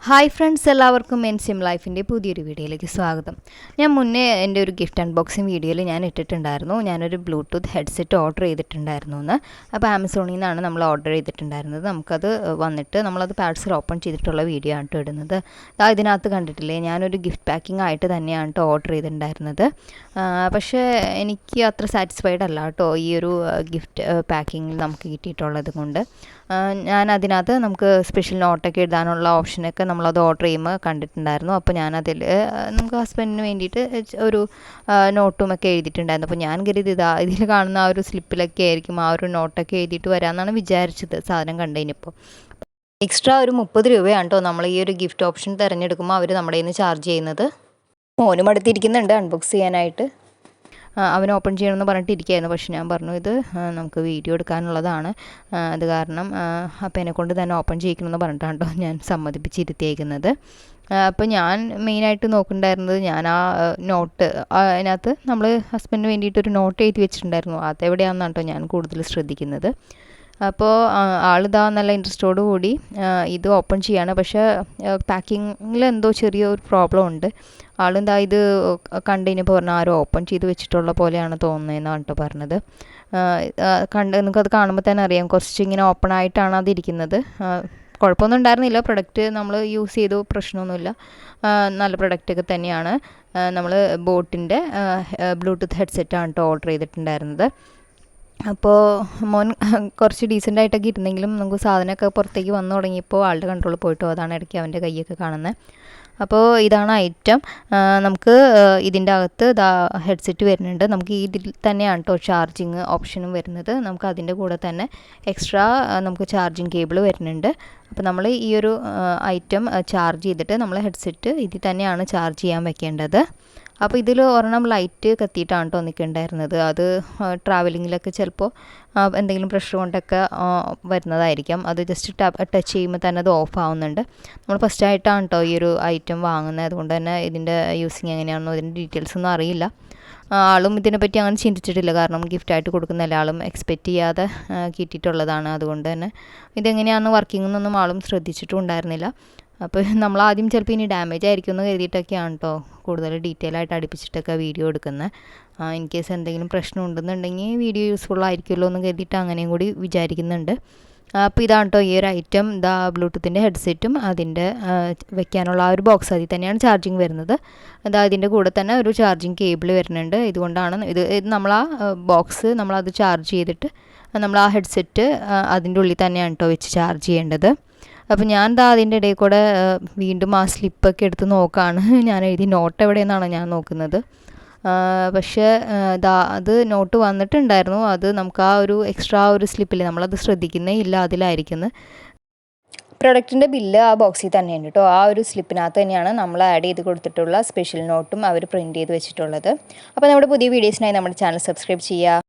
Hi friends, എല്ലാവർക്കും എൻസിം ലൈഫിൻ്റെ പുതിയൊരു വീഡിയോയിലേക്ക് സ്വാഗതം. ഞാൻ മുന്നേ എൻ്റെ ഒരു ഗിഫ്റ്റ് അൺബോക്സിങ് വീഡിയോയിൽ ഞാൻ ഇട്ടിട്ടുണ്ടായിരുന്നു. ഞാനൊരു ബ്ലൂടൂത്ത് ഹെഡ്സെറ്റ് ഓർഡർ ചെയ്തിട്ടുണ്ടായിരുന്നു എന്ന്. അപ്പോൾ ആമസോണിൽ നിന്നാണ് നമ്മൾ ഓർഡർ ചെയ്തിട്ടുണ്ടായിരുന്നത്. നമുക്കത് വന്നിട്ട് നമ്മളത് പാഴ്സൽ ഓപ്പൺ ചെയ്തിട്ടുള്ള വീഡിയോ ആണ് കേട്ടോ ഇടുന്നത്. ഇതിനകത്ത് കണ്ടിട്ടില്ലേ, ഞാനൊരു ഗിഫ്റ്റ് പാക്കിംഗ് ആയിട്ട് തന്നെയാണ് കേട്ടോ ഓർഡർ ചെയ്തിട്ടുണ്ടായിരുന്നത്. പക്ഷേ എനിക്ക് അത്ര സാറ്റിസ്ഫൈഡ് അല്ല കേട്ടോ ഈ ഒരു ഗിഫ്റ്റ് പാക്കിങ്ങിൽ നമുക്ക് കിട്ടിയിട്ടുള്ളത് കൊണ്ട്. ഞാൻ അതിനകത്ത് നമുക്ക് സ്പെഷ്യൽ നോട്ടൊക്കെ എഴുതാനുള്ള ഓപ്ഷനൊക്കെ നമ്മളത് ഓർഡർ ചെയ്യുമ്പോൾ കണ്ടിട്ടുണ്ടായിരുന്നു. അപ്പോൾ ഞാനതിൽ നമുക്ക് ഹസ്ബൻഡിന് വേണ്ടിയിട്ട് ഒരു നോട്ടും ഒക്കെ എഴുതിയിട്ടുണ്ടായിരുന്നു. അപ്പോൾ ഞാൻ കരുതി ഇതിൽ കാണുന്ന ആ ഒരു സ്ലിപ്പിലൊക്കെ ആയിരിക്കും ആ ഒരു നോട്ടൊക്കെ എഴുതിയിട്ട് വരാമെന്നാണ് വിചാരിച്ചത് സാധനം കണ്ടതിനിപ്പോൾ. എക്സ്ട്രാ ഒരു 30 രൂപയാണ് കേട്ടോ നമ്മൾ ഈ ഒരു ഗിഫ്റ്റ് ഓപ്ഷൻ തിരഞ്ഞെടുക്കുമ്പോൾ അവർ നമ്മുടെ കയ്യിൽ നിന്ന് ചാർജ് ചെയ്യുന്നത്. മോനും അടുത്തിരിക്കുന്നുണ്ട് അൺബോക്സ് ചെയ്യാനായിട്ട്. അവൻ ഓപ്പൺ ചെയ്യണമെന്ന് പറഞ്ഞിട്ടിരിക്കുകയായിരുന്നു. പക്ഷെ ഞാൻ പറഞ്ഞു ഇത് നമുക്ക് വീഡിയോ എടുക്കാനുള്ളതാണ്, അത് കാരണം അപ്പോൾ എന്നെക്കൊണ്ട് തന്നെ ഓപ്പൺ ചെയ്യിക്കണമെന്ന് പറഞ്ഞിട്ടാണ് കേട്ടോ ഞാൻ സമ്മതിപ്പിച്ചിരുത്തിയേക്കുന്നത്. അപ്പോൾ ഞാൻ മെയിനായിട്ട് നോക്കുന്നുണ്ടായിരുന്നത് ഞാൻ ആ നോട്ട് അതിനകത്ത് നമ്മൾ ഹസ്ബൻഡിന് വേണ്ടിയിട്ടൊരു നോട്ട് എഴുതി വെച്ചിട്ടുണ്ടായിരുന്നു. അതെവിടെയാണെന്നാണ് കേട്ടോ ഞാൻ കൂടുതൽ ശ്രദ്ധിക്കുന്നത്. അപ്പോൾ ആളിതാ നല്ല ഇൻട്രസ്റ്റോടു കൂടി ഇത് ഓപ്പൺ ചെയ്യാണ്. പക്ഷേ പാക്കിങ്ങിൽ എന്തോ ചെറിയൊരു പ്രോബ്ലം ഉണ്ട്. ആളെന്താ ഇത് കണ്ടതിനിപ്പോൾ പറഞ്ഞാൽ ആരും ഓപ്പൺ ചെയ്ത് വെച്ചിട്ടുള്ള പോലെയാണ് തോന്നുന്നതെന്നാണ് കേട്ടോ പറഞ്ഞത്. നിങ്ങൾക്കത് കാണുമ്പോൾ തന്നെ അറിയാം, കുറച്ച് ഇങ്ങനെ ഓപ്പൺ ആയിട്ടാണ് അതിരിക്കുന്നത്. കുഴപ്പമൊന്നും ഉണ്ടായിരുന്നില്ല, പ്രൊഡക്റ്റ് നമ്മൾ യൂസ് ചെയ്തു, പ്രശ്നമൊന്നുമില്ല, നല്ല പ്രൊഡക്റ്റൊക്കെ തന്നെയാണ്. നമ്മൾ ബോട്ടിൻ്റെ ബ്ലൂടൂത്ത് ഹെഡ്സെറ്റാണ് കേട്ടോ ഓർഡർ ചെയ്തിട്ടുണ്ടായിരുന്നത്. അപ്പോൾ മോൻ കുറച്ച് ഡീസൻ്റായിട്ടൊക്കെ ഇരുന്നെങ്കിലും നമുക്ക് സാധനമൊക്കെ പുറത്തേക്ക് വന്നു തുടങ്ങിയപ്പോൾ ആളുടെ കൺട്രോൾ പോയിട്ടോ, അതാണ് ഇടയ്ക്ക് അവൻ്റെ കൈയൊക്കെ കാണുന്നത്. അപ്പോൾ ഇതാണ് ഐറ്റം. നമുക്ക് ഇതിൻ്റെ അകത്ത് ഹെഡ്സെറ്റ് വരുന്നുണ്ട്. നമുക്ക് ഇതിൽ തന്നെയാണ് കേട്ടോ ചാർജിങ് ഓപ്ഷനും വരുന്നത്. നമുക്ക് അതിൻ്റെ കൂടെ തന്നെ എക്സ്ട്രാ നമുക്ക് ചാർജിങ് കേബിൾ വരുന്നുണ്ട്. അപ്പോൾ നമ്മൾ ഈ ഒരു ഐറ്റം ചാർജ് ചെയ്തിട്ട് നമ്മൾ ഹെഡ്സെറ്റ് ഇതിൽ തന്നെയാണ് ചാർജ് ചെയ്യാൻ വെക്കേണ്ടത്. അപ്പോൾ ഇതിൽ ഒരെണ്ണം ലൈറ്റ് കത്തിയിട്ടാണ് കേട്ടോ നിൽക്കുന്നുണ്ടായിരുന്നത്. അത് ട്രാവലിങ്ങിലൊക്കെ ചിലപ്പോൾ എന്തെങ്കിലും പ്രഷർ കൊണ്ടൊക്കെ വരുന്നതായിരിക്കാം. അത് ജസ്റ്റ് ടച്ച് ചെയ്യുമ്പോൾ തന്നെ അത് ഓഫ് ആവുന്നുണ്ട്. നമ്മൾ ഫസ്റ്റായിട്ടാണ് കേട്ടോ ഈ ഒരു ഐറ്റം വാങ്ങുന്നത്, അതുകൊണ്ട് തന്നെ ഇതിൻ്റെ യൂസിങ് എങ്ങനെയാണെന്നോ ഇതിൻ്റെ ഡീറ്റെയിൽസ് ഒന്നും അറിയില്ല. ആളും ഇതിനെപ്പറ്റി അങ്ങനെ ചിന്തിച്ചിട്ടില്ല, കാരണം ഗിഫ്റ്റായിട്ട് കൊടുക്കുന്ന എല്ലാ ആളും എക്സ്പെക്റ്റ് ചെയ്യാതെ കിട്ടിയിട്ടുള്ളതാണ്. അതുകൊണ്ട് തന്നെ ഇതെങ്ങനെയാണ് വർക്കിംഗ് എന്നൊന്നും ആളും ശ്രദ്ധിച്ചിട്ടും ഉണ്ടായിരുന്നില്ല. അപ്പോൾ നമ്മൾ ആദ്യം ചിലപ്പോൾ ഇനി ഡാമേജ് ആയിരിക്കും എന്ന് കരുതിയിട്ടൊക്കെയാണ് കേട്ടോ കൂടുതൽ ഡീറ്റെയിൽ ആയിട്ട് അടുപ്പിച്ചിട്ടൊക്കെ വീഡിയോ എടുക്കുന്നത്. ഇൻ കേസ് എന്തെങ്കിലും പ്രശ്നം ഉണ്ടെന്നുണ്ടെങ്കിൽ വീഡിയോ യൂസ്ഫുൾ ആയിരിക്കുമല്ലോ എന്ന് കരുതിയിട്ട് അങ്ങനെയും കൂടി വിചാരിക്കുന്നുണ്ട്. അപ്പോൾ ഇതാണ് കേട്ടോ ഈ ഒരു ഐറ്റം. ബ്ലൂടൂത്തിൻ്റെ ഹെഡ്സെറ്റും അതിൻ്റെ വെക്കാനുള്ള ആ ഒരു ബോക്സ് അതിൽ തന്നെയാണ് ചാർജിങ് വരുന്നത്. ഇതിൻ്റെ കൂടെ തന്നെ ഒരു ചാർജിങ് കേബിൾ വരുന്നുണ്ട്. ഇതുകൊണ്ടാണ് ഇത് നമ്മൾ ആ ബോക്സ് നമ്മളത് ചാർജ് ചെയ്തിട്ട് നമ്മൾ ആ ഹെഡ്സെറ്റ് അതിൻ്റെ ഉള്ളിൽ തന്നെയാണ് കേട്ടോ വെച്ച് ചാർജ് ചെയ്യേണ്ടത്. അപ്പോൾ ഞാൻ അതിൻ്റെ ഇടയിൽ കൂടെ വീണ്ടും ആ സ്ലിപ്പൊക്കെ എടുത്ത് നോക്കുകയാണ്. ഞാൻ എഴുതി നോട്ട് എവിടെയെന്നാണ് ഞാൻ നോക്കുന്നത്. പക്ഷേ അത് നോട്ട് വന്നിട്ടുണ്ടായിരുന്നു. അത് നമുക്ക് ആ ഒരു എക്സ്ട്രാ ഒരു സ്ലിപ്പിൽ നമ്മളത് ശ്രദ്ധിക്കുന്നേ ഇല്ല, അതിലായിരിക്കുന്നത്. പ്രൊഡക്റ്റിൻ്റെ ബില്ല് ആ ബോക്സിൽ തന്നെയുണ്ട് കേട്ടോ. ആ ഒരു സ്ലിപ്പിനകത്ത് തന്നെയാണ് നമ്മൾ ആഡ് ചെയ്ത് കൊടുത്തിട്ടുള്ള സ്പെഷ്യൽ നോട്ടും അവർ പ്രിൻറ്റ് ചെയ്ത് വെച്ചിട്ടുള്ളത്. അപ്പോൾ നമ്മുടെ പുതിയ വീഡിയോസിനായി നമ്മുടെ ചാനൽ സബ്സ്ക്രൈബ് ചെയ്യുക.